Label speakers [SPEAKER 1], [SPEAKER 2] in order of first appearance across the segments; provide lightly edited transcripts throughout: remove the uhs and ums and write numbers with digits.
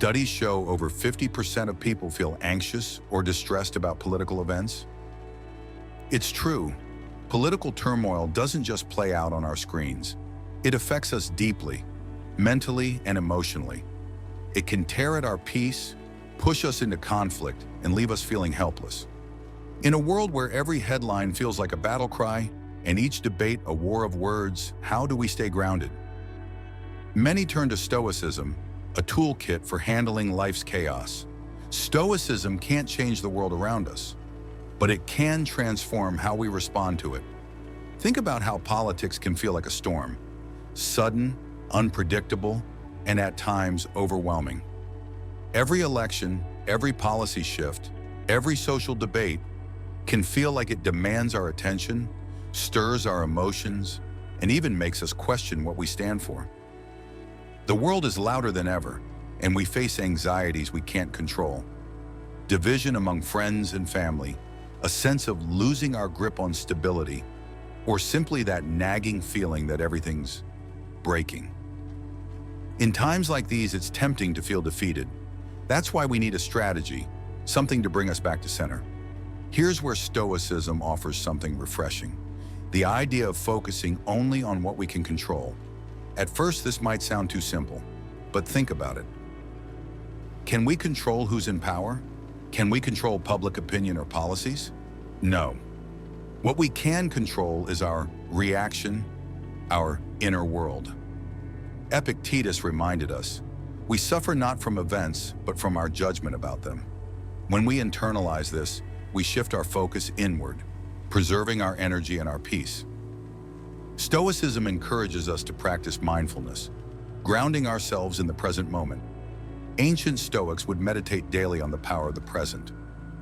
[SPEAKER 1] Studies show over 50% of people feel anxious or distressed about political events. It's true, political turmoil doesn't just play out on our screens. It affects us deeply, mentally and emotionally. It can tear at our peace, push us into conflict, and leave us feeling helpless. In a world where every headline feels like a battle cry and each debate a war of words, how do we stay grounded? Many turn to Stoicism, a toolkit for handling life's chaos. Stoicism can't change the world around us, but it can transform how we respond to it. Think about how politics can feel like a storm, sudden, unpredictable, and at times overwhelming. Every election, every policy shift, every social debate can feel like it demands our attention, stirs our emotions, and even makes us question what we stand for. The world is louder than ever, and we face anxieties we can't control. Division among friends and family, a sense of losing our grip on stability, or simply that nagging feeling that everything's breaking. In times like these, it's tempting to feel defeated. That's why we need a strategy, something to bring us back to center. Here's where Stoicism offers something refreshing: the idea of focusing only on what we can control. At first, this might sound too simple, but think about it. Can we control who's in power? Can we control public opinion or policies? No. What we can control is our reaction, our inner world. Epictetus reminded us, we suffer not from events, but from our judgment about them. When we internalize this, we shift our focus inward, preserving our energy and our peace. Stoicism encourages us to practice mindfulness, grounding ourselves in the present moment. Ancient Stoics would meditate daily on the power of the present.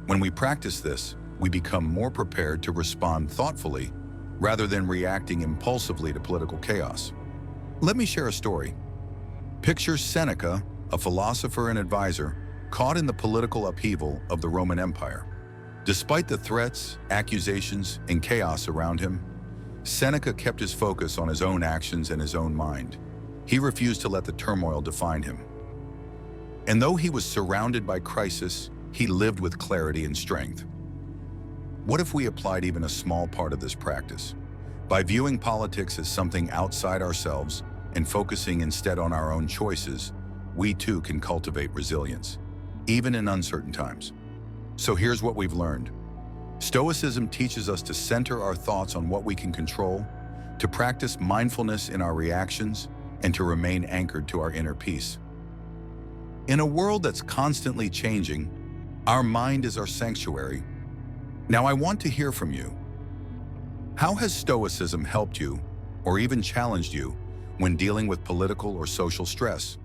[SPEAKER 1] When we practice this, we become more prepared to respond thoughtfully rather than reacting impulsively to political chaos. Let me share a story. Picture Seneca, a philosopher and advisor, caught in the political upheaval of the Roman Empire. Despite the threats, accusations, and chaos around him, Seneca kept his focus on his own actions and his own mind. He refused to let the turmoil define him. And though he was surrounded by crisis, he lived with clarity and strength. What if we applied even a small part of this practice? By viewing politics as something outside ourselves and focusing instead on our own choices, we too can cultivate resilience, even in uncertain times. So here's what we've learned. Stoicism teaches us to center our thoughts on what we can control, to practice mindfulness in our reactions, and to remain anchored to our inner peace. In a world that's constantly changing, our mind is our sanctuary. Now I want to hear from you. How has Stoicism helped you, or even challenged you, when dealing with political or social stress?